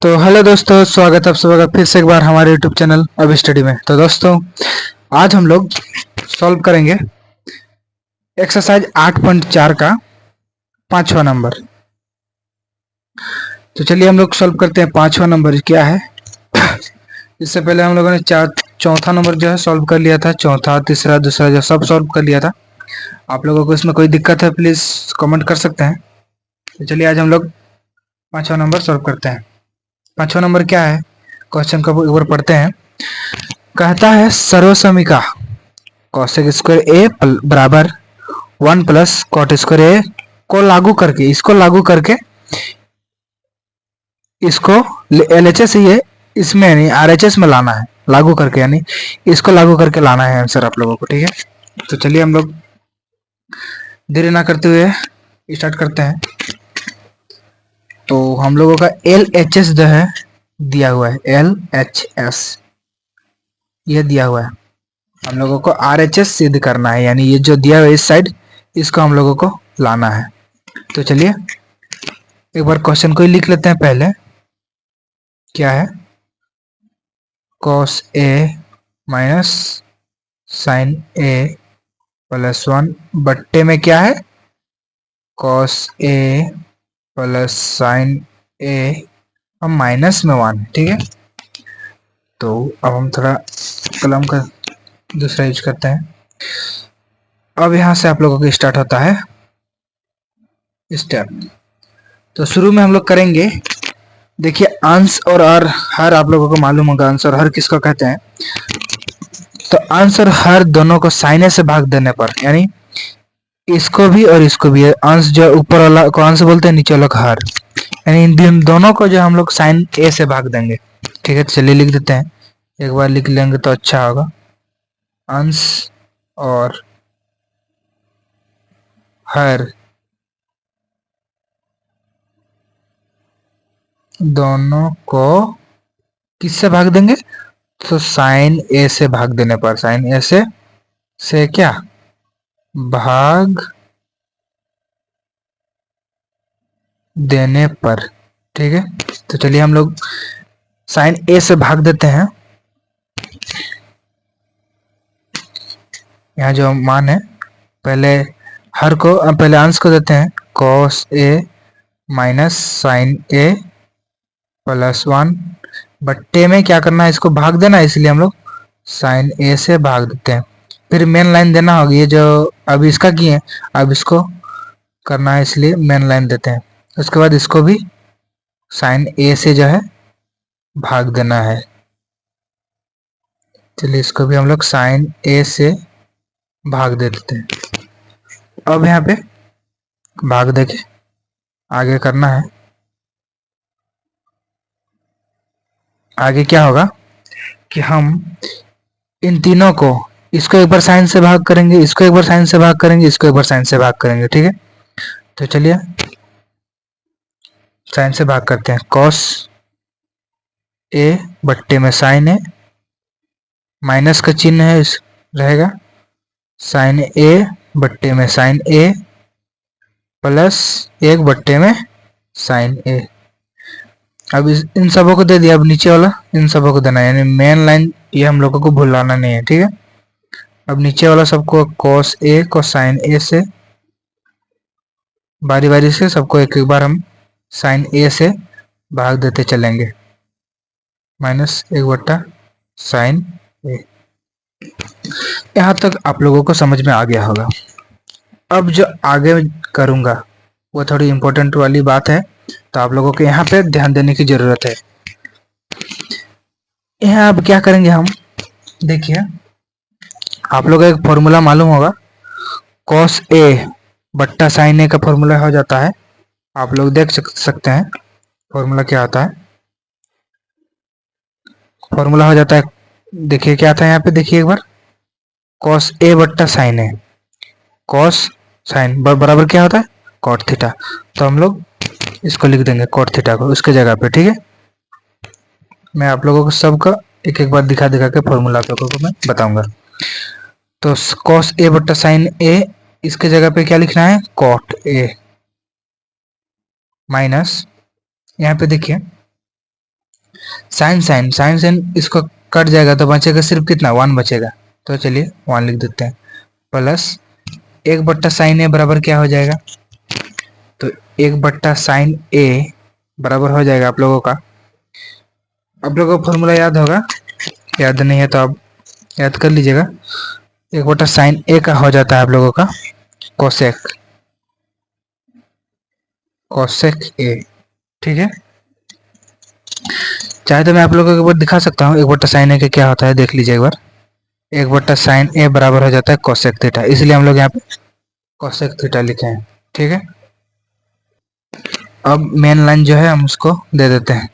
तो हेलो दोस्तों, स्वागत है आप सबका फिर से एक बार हमारे यूट्यूब चैनल अब स्टडी में। तो दोस्तों, आज हम लोग सॉल्व करेंगे एक्सरसाइज 8.4 का 5वां नंबर। तो चलिए हम लोग सॉल्व करते हैं। 5वां नंबर क्या है? इससे पहले हम लोगों ने चौथा नंबर जो है सॉल्व कर लिया था। चौथा, तीसरा, दूसरा जो सब सॉल्व कर लिया था। आप लोगों को इसमें कोई दिक्कत है प्लीज कमेंट कर सकते हैं। तो चलिए आज हम लोग 5वां नंबर सॉल्व करते हैं। 5वां नंबर क्या है? क्वेश्चन को एक बार पढ़ते हैं। कहता है सर्वसमीका कॉसेक स्क्वायर ए बराबर 1 प्लस कॉट स्क्वायर ए को लागू करके इसको LHS ये इसमें यानी RHS में लाना है, लागू करके यानी इसको लागू करके लाना है आंसर आप लोगों को। ठीक है, तो चलिए हम लोग देरी ना करते हुए स्टार्ट करते हैं। तो हम लोगों का LHS जो है दिया हुआ है, LHS ये दिया हुआ है। हम लोगों को RHS सिद्ध करना है, यानी ये जो दिया हुआ है इस साइड, इसको हम लोगों को लाना है। तो चलिए एक बार क्वेश्चन को ही लिख लेते हैं पहले। क्या है? cos A minus sine A plus 1 बट्टे में क्या है? cos A plus sine A और माइनस में 1। ठीक है, तो अब हम थोड़ा कलम का दूसरा यूज करते हैं। अब यहां से आप लोगों को स्टार्ट होता है स्टेप। तो शुरू में हम लोग करेंगे, देखिए अंश और हर आप लोगों को मालूम होगा अंश और हर किसको कहते हैं। तो अंश और हर दोनों को साइन ए से भाग देने पर, यानी इसको भी और इसको भी, अंश जो ऊपर वाला को अंश बोलते हैं, नीचे वाला को हर, यानी इन दोनों को जो हम लोग साइन ए से भाग देंगे। ठीक है, चलिए लिख देते हैं। एक बार लिख लेंगे तो अच्छा होगा। अंश और हर दोनों को किससे भाग देंगे? तो साइन ए से भाग देने पर, साइन ए से क्या भाग देने पर। ठीक है, तो चलिए हम लोग साइन ए से भाग देते हैं। यहाँ जो मान है, पहले हर को पहले अंश को देते हैं, cos A minus sine A plus 1 बट्टे में क्या करना है? इसको भाग देना है, इसलिए हम लोग साइन A से भाग देते हैं। फिर मेन लाइन देना होगी, ये जो अभी इसका किए अब इसको करना है, इसलिए मेन लाइन देते हैं। उसके बाद इसको भी साइन A से जो है भाग देना है। चलिए इसको भी हम लोग साइन A से भाग दे देते हैं। अब यहाँ पे भाग देके आगे करना है। आगे क्या होगा कि हम इन तीनों को, इसको एक बार साइन से भाग करेंगे, इसको एक बार साइन से भाग करेंगे, इसको एक बार साइन से भाग करेंगे। ठीक है, तो चलिए साइन से भाग करते हैं। cos A बट्टे में साइन A, माइनस का चिन्ह है इस रहेगा, साइन A बट्टे में साइन A प्लस 1 बट्टे में साइन A। अब इन सबों को दे दिया, अब नीचे वाला इन सबों को देना है, यानी मेन लाइन ये हम लोगों को भुलाना नहीं है। ठीक है, अब नीचे वाला सबको cos A को साइन A से बारी बारी से सबको एक एक बार हम साइन A से भाग देते चलेंगे। माइनस 1 बट्टा साइन A। यहाँ तक आप लोगों को समझ में आ गया होगा। अब जो आगे करूँगा वो थोड़ी इम्पोर्टेंट वाली बात है, तो आप लोगों को यहाँ पे ध्यान देने की जरूरत है। यहाँ अब क्या करेंगे हम, देखिए आप लोगों को एक फॉर्मूला मालूम होगा, cos A बट्टा साइन A का फॉर्मूला हो जाता है। आप लोग देख सकते हैं फॉर्मूला क्या होता है। फॉर्मूला हो जाता है, देखिए क्या था यहाँ पे, देखिए एक बार, cos A बट्टा साइन A, cos साइन बराबर क्या होता है? cot theta. तो हम लोग इसको लिख देंगे cot थीटा को उसके जगह पे। ठीक है, मैं आप लोगों को सबका एक एक बार दिखा दिखा के फॉर्मूला आप लोगों को मैं बताऊंगा। तो cos A बट्टा साइन A, इसके जगह पे क्या लिखना है? cot A माइनस, यहाँ पे देखिए साइन साइन साइन साइन इसको कट जाएगा तो बचेगा सिर्फ कितना, 1 बचेगा। तो चलिए 1 लिख देते हैं, प्लस 1/sin a बराबर क्या हो जाएगा, तो 1/sin a बराबर हो जाएगा आप लोगों का, आप लोगों को फॉर्मूला याद होगा, याद नहीं है तो आप याद कर लीजिएगा। 1/sin a का हो जाता है आप लोगों का कोसेक a, ठीक है। चाहे तो मैं आप लोगों को एक बार दिखा सकता हूँ 1/sin a का क्या होता है, देख लीजिए एक बार। 1/sin a बराबर हो जाता है कोसेक थीटा, इसलिए हम लोग यहाँ पे कोसेक थीटा लिखे हैं, ठीक है। अब मेन लाइन जो है हम उसको दे देते हैं,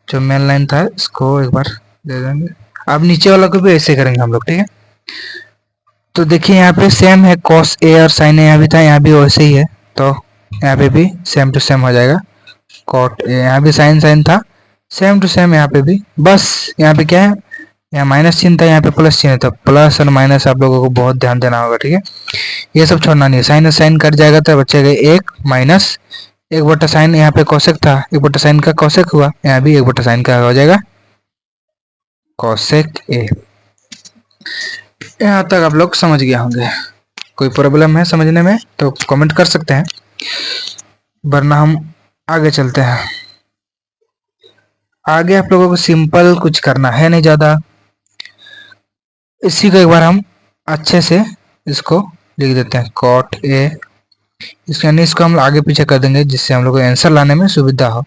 जो मेन लाइन था इसको एक बार दे देंगे। अब नीचे वाला को भी ऐसे करेंगे हम लोग, ठीक है। तो देखिए यहाँ पे सेम है, cos a और sin a यहाँ भी था, यहाँ भी वैसे ही है, तो यहाँ पे भी सेम टू सेम हो जाएगा। cot a यहाँ भी साइन साइन था, सेम टू सेम यहाँ पे भी, बस यहाँ पे क्या है, यहाँ माइनस चिन्ह था, यहाँ पे प्लस चिन्ह था। प्लस और माइनस आप लोगों को बहुत ध्यान देना होगा, ठीक है। ये सब छोड़ना नहीं है, साइन साइन कट जाएगा तो बचेगा 1 माइनस 1/sin, यहाँ पे कोसेक था, 1/sin का कोसेक हुआ, यहाँ भी 1/sin का हो जाएगा कोसेक a। यहाँ तक आप लोग समझ गए होंगे। कोई प्रॉब्लम है समझने में तो कमेंट कर सकते हैं, वरना हम आगे चलते हैं। आगे आप लोगों को सिंपल कुछ करना है नहीं ज़्यादा, इसी को एक बार हम अच्छे से इसको लिख देते हैं cot a, इसको हम इसको आगे पीछे कर देंगे जिससे हम लोग को आंसर लाने में सुविधा हो।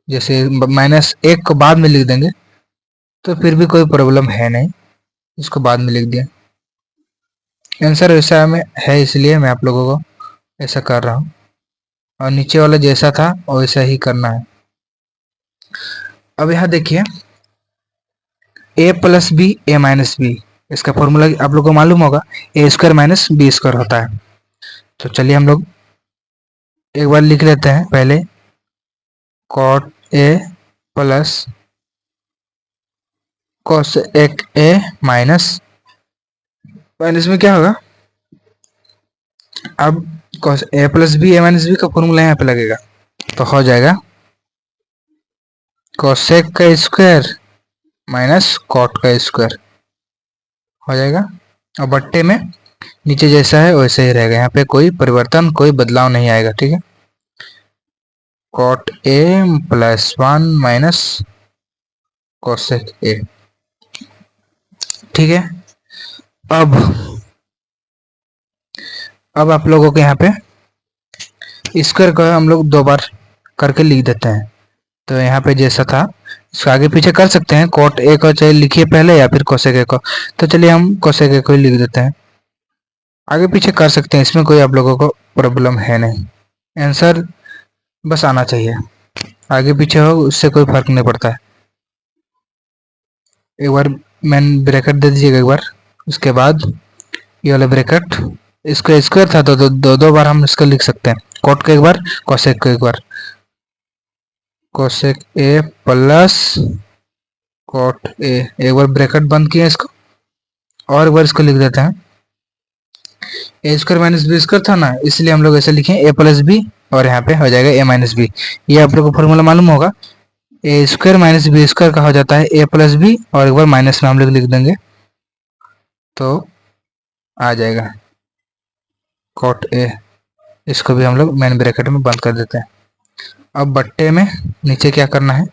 जैसे -1 को बाद में लिख देंगे तो फिर भी कोई प्रॉब्लम है नहीं, इसको बाद में लिख दिया। आंसर वैसा में है इसलिए मैं आप लोगों को ऐसा कर रहा हूँ, और नीचे वाला जैसा था वैसा ही करना है। अब यहाँ देखिए a + b a - b, इसका फॉर्मूला आप लोगों को मालूम होगा, a² - b² होता है। तो चलिए हम लोग एक बार लिख लेते हैं पहले, cot a + cosec a minus में क्या होगा, अब cos a + b a - b का फॉर्मूला यहाँ पे लगेगा, तो हो जाएगा cosec का स्क्वायर माइनस cot का स्क्वायर हो जाएगा, और बट्टे में नीचे जैसा है वैसे ही रहेगा, यहाँ पे कोई परिवर्तन कोई बदलाव नहीं आएगा, ठीक है। cot a + 1 minus cosec a, ठीक है। अब आप लोगों के यहाँ पे स्क्वायर का हम लोग 2 बार करके लिख देते हैं, तो यहाँ पे जैसा था इसको आगे पीछे कर सकते हैं, cot a को चाहे लिखिए पहले या फिर cosec a को, तो चलिए हम cosec a को ही लिख देते हैं, आगे पीछे कर सकते हैं, इसमें कोई आप लोगों को प्रॉब्लम है नहीं, आंसर बस आना चाहिए, आगे पीछे हो उससे कोई फर्क नहीं पड़ता है। एक बार मैन ब्रैकेट दे दीजिएगा एक बार, उसके बाद ये वाला ब्रैकेट, इसको स्क्वायर था तो दो बार हम इसको लिख सकते हैं, cot को एक बार cosec को एक बार, cosec a + cot a, एक बार ब्रैकेट बंद किया इसको, और एक बार इसको लिख देते हैं, a² - b² था ना, इसलिए हम लोग ऐसे लिखे a + b, और यहाँ पे हो जाएगा a - b। ये आप लोग को फॉर्मूला मालूम होगा, a² - b² का हो जाता है a + b, और एक बार माइनस में हम लोग लिख देंगे तो आ जाएगा cot a, इसको भी हम लोग मेन ब्रैकेट में बंद कर देते हैं। अब बट्टे में नीचे क्या करना है,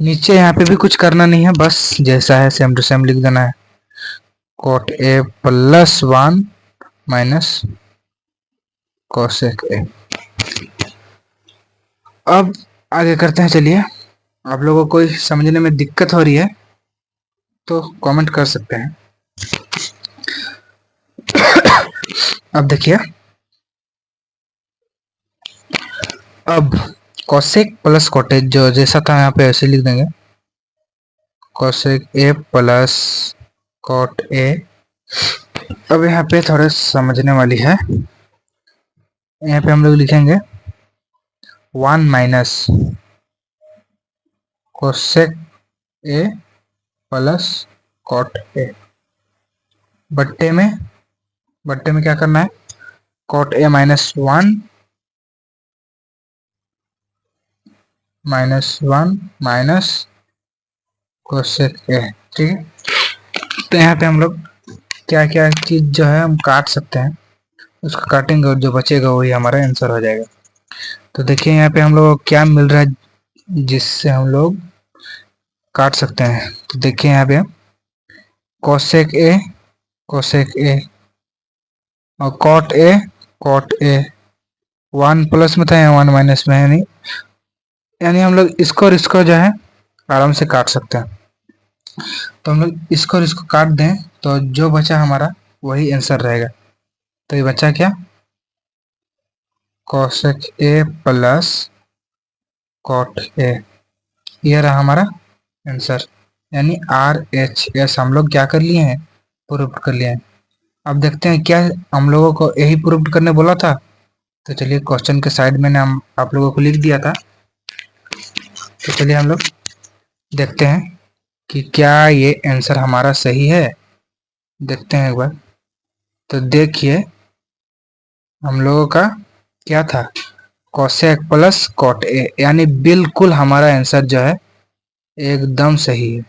नीचे यहाँ पे भी कुछ करना नहीं है, बस जैसा है सेम टू सेम लिख देना है, cot a + 1 minus cosec a। अब आगे करते हैं, चलिए। आप लोगों को कोई समझने में दिक्कत हो रही है तो कमेंट कर सकते हैं। अब देखिए, अब cosec + cot a जो जैसा था यहाँ पे ऐसे लिख देंगे, cosec a + cot a। अब यहाँ पे थोड़ा समझने वाली है, यहाँ पे हम लोग लिखेंगे 1 minus cosec a + cot a, बट्टे में क्या करना है, cot a - 1 -1 माइनस कोसेक ए। ठीक है, तो यहाँ पे हम लोग क्या क्या चीज जो है हम काट सकते हैं उसको काटेंगे और जो बचेगा वही हमारा आंसर हो जाएगा। तो देखिए यहाँ पे हम लोग को क्या मिल रहा है जिससे हम लोग काट सकते हैं। तो देखिए यहाँ पे कोसेक ए और कॉट ए 1 प्लस में था या 1 माइनस में है, नहीं यानी हम लोग इसको और इसको जो है आराम से काट सकते हैं। तो हम लोग इसको और इसको काट दें तो जो बचा हमारा वही आंसर रहेगा। तो ये बचा क्या, cosec A plus cot A, ये रहा हमारा आंसर। यानी RHS हम लोग क्या कर लिए हैं, प्रूव कर लिए हैं। अब देखते हैं क्या हम लोगों को यही प्रूव करने बोला था। तो चलिए क्वेश्चन के साइड में हम आप लोगों को लिख दिया था। तो चलिए हम लोग देखते हैं कि क्या ये आंसर हमारा सही है, देखते हैं एक बार। तो देखिए हम लोगों का क्या था, कोसेक प्लस कॉट ए, यानी बिल्कुल हमारा आंसर जो है एकदम सही है।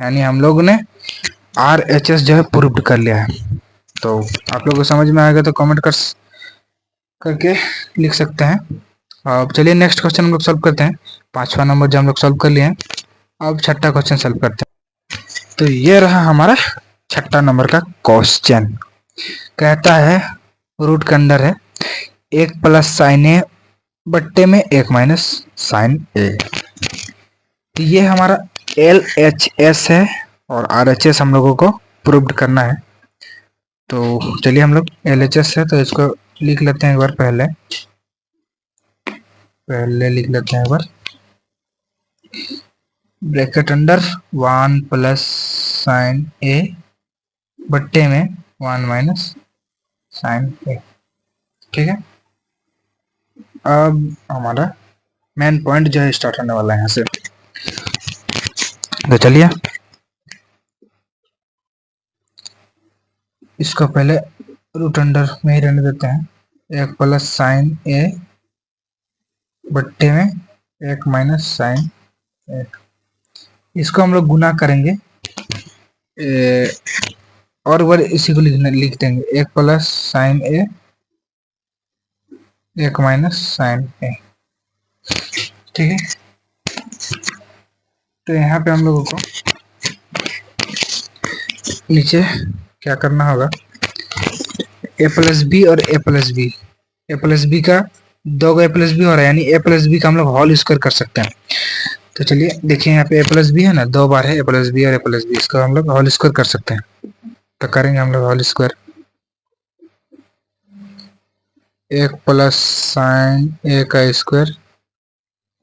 यानी हम लोग ने RHS जो है प्रूव कर लिया है। तो आप लोगों को समझ में आएगा तो कमेंट करके लिख सकते हैं। अब चलिए नेक्स्ट क्वेश्चन हम लोग सॉल्व करते हैं। 5वां नंबर जो हम लोग सॉल्व कर लिए हैं, अब 6ठा क्वेश्चन सॉल्व करते हैं। तो ये रहा हमारा 6ठा नंबर का क्वेश्चन। कहता है रूट के अंदर है 1 प्लस साइन ए बट्टे में 1 माइनस साइन ए। तो ये हमारा LHS है और RHS हम लोगों को प्रूव करना है। तो चलिए हम लोग LHS है तो इसको लिख लेते हैं एक बार, पहले लिख लेते हैं एक बार, ब्रैकेट अंडर 1 प्लस साइन ए बट्टे में 1 माइनस साइन ए। ठीक है, अब हमारा मेन पॉइंट जो है स्टार्ट होने वाला है यहाँ से। तो चलिए इसको पहले रूट अंडर में ही रहने देते हैं, 1 प्लस साइन ए बट्टे में 1 माइनस साइन ए। इसको हम लोग गुना करेंगे और वो इसी को लिख देंगे 1 प्लस साइन ए 1 माइनस साइन ए। ठीक है, तो यहाँ पे हम लोगों को नीचे क्या करना होगा, a प्लस बी और a प्लस बी का 2 a प्लस बी हो रहा है, यानी a प्लस बी का हम लोग होल स्क्वायर कर सकते हैं। तो चलिए देखिए यहाँ पे a प्लस बी है ना, 2 बार है a प्लस बी और a प्लस बी, इसको हम लोग होल स्क्वायर कर सकते हैं। तो करेंगे हम लोग होल स्क्वायर, 1 प्लस साइन ए का स्क्वायर,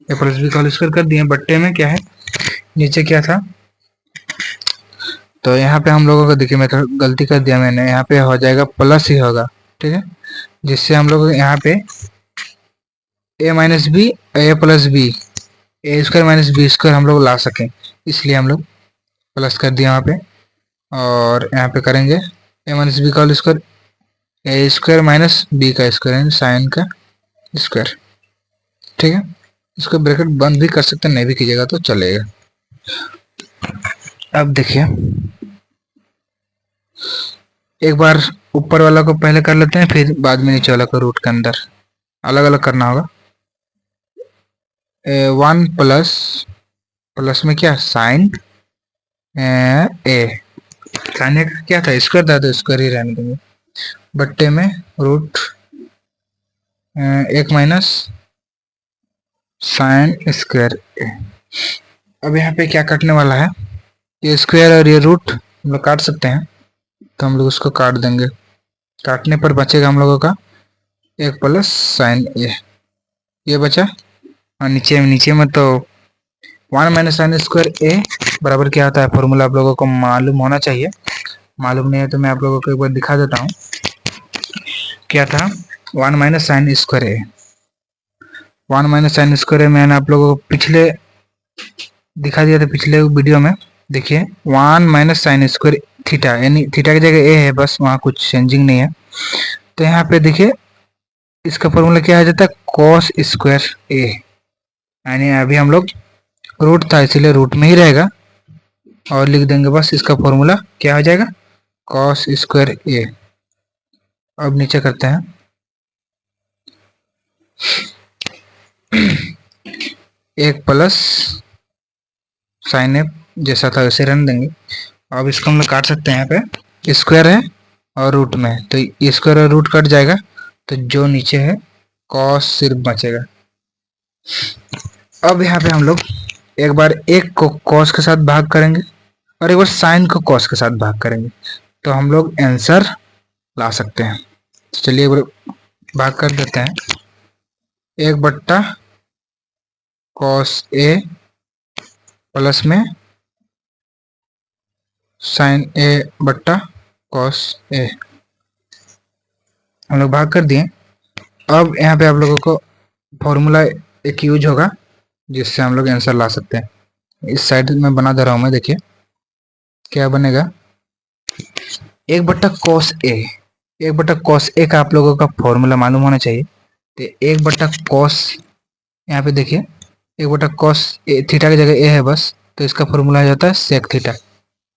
a प्लस बी का होल स्क्वायर कर दिए। बट्टे में क्या है, नीचे क्या था, तो यहाँ पे हम लोगों को देखिए मैं तो गलती कर दिया मैंने, यहाँ पे हो जाएगा प्लस ही होगा। ठीक है, जिससे हम लोग यहाँ पे a minus B A plus B A square minus B square हम लोग ला सकें, इसलिए हम लोग प्लस कर दिया यहाँ पे। और यहाँ पे करेंगे a माइनस बी का होल स्क्वायर, ए स्क्वायर माइनस बी का स्क्वायर साइन का स्क्वायर। ठीक है, इसको ब्रैकेट बंद भी कर सकते हैं, नहीं भी कीजिएगा तो चलेगा। अब देखिए एक बार ऊपर वाला को पहले कर लेते हैं, फिर बाद में नीचे वाला को रूट के अंदर अलग अलग करना होगा। 1 प्लस में क्या साइन ए, साइन ए क्या था, स्क्वायर था तो स्क्वायर ही रहने देंगे। बट्टे में रूट 1 माइनस साइन स्क्वायर ए। अब यहाँ पे क्या काटने वाला है, ये स्क्वायर और ये रूट हम लोग काट सकते हैं, तो हम लोग उसको काट देंगे। काटने पर बचेगा हम लोगों का 1 प्लस साइन ए, ये बचा। और नीचे में तो 1 माइनस साइन स्क्वायर ए बराबर क्या होता है, फॉर्मूला आप लोगों को मालूम होना चाहिए। मालूम नहीं है तो मैं आप लोगों को एक बार दिखा देता हूँ। क्या था, 1 माइनस साइन स्क्वायर ए, 1 माइनस साइन स्क्वायर ए मैंने आप लोगों को पिछले दिखा दिया था, पिछले वीडियो में। देखिए 1 माइनस साइन स्क्वायर थीटा, यानी थीटा की जगह ए है, बस वहाँ कुछ चेंजिंग नहीं है। तो यहाँ पे देखिए इसका फॉर्मूला क्या आ जाता है, कॉस स्क्वायर ए। यानी अभी हम लोग रूट था इसीलिए रूट में ही रहेगा, और लिख देंगे बस इसका फॉर्मूला क्या हो जाएगा, कॉस स्क्वायर ए। अब नीचे करते हैं, एक प्लस साइन ए जैसा था वैसे रहने देंगे। अब इसको हम लोग काट सकते हैं, यहाँ पे स्क्वायर है और रूट में है तो स्क्वायर और रूट कट जाएगा, तो जो नीचे है कॉस सिर्फ बचेगा। अब यहाँ पे हम लोग एक बार एक को कॉस के साथ भाग करेंगे और एक बार साइन को कॉस के साथ भाग करेंगे, तो हम लोग आंसर ला सकते हैं। तो चलिए एक बार भाग कर देते हैं, 1/, कॉस ए प्लस में साइन ए बट्टा कॉस ए, हम लोग भाग कर दिए। अब यहाँ पे आप लोगों को फॉर्मूला एक यूज होगा जिससे हम लोग आंसर ला सकते हैं। इस साइड में बना दे रहा हूँ मैं, देखिए क्या बनेगा, 1/, कॉस ए। 1/, कॉस ए का आप लोगों का फॉर्मूला मालूम होना चाहिए। तो 1/, कॉस, यहाँ पे देखिए 1/, कॉस ए, थीटा की जगह ए है बस, तो इसका फॉर्मूला आ जाता है सेक थीटा।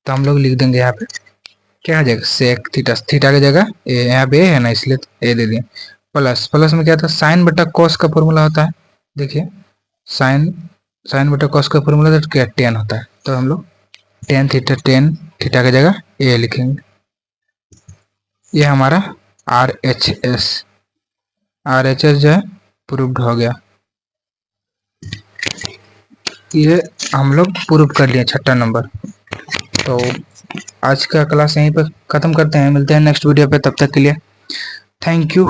तो हम लोग लिख देंगे यहाँ पे क्या आ जाएगा, सेक थीटा, थीटा की जगह ए, यहाँ पे ए है ना इसलिए ए दे दिए। प्लस, प्लस में क्या था, साइन बटा कॉस का फॉर्मूला होता है, देखिए साइन, साइन बटा कॉस का फॉर्मूला तो क्या, टेन होता है। तो हम लोग टेन थीटा, टेन थीटा की जगह ए लिखेंगे। ये हमारा RHS, RHS जो है प्रूव्ड हो गया। ये हम लोग प्रूव कर लिए 6ठा नंबर। तो आज का क्लास यहीं पर ख़त्म करते हैं, मिलते हैं नेक्स्ट वीडियो पे, तब तक के लिए थैंक यू।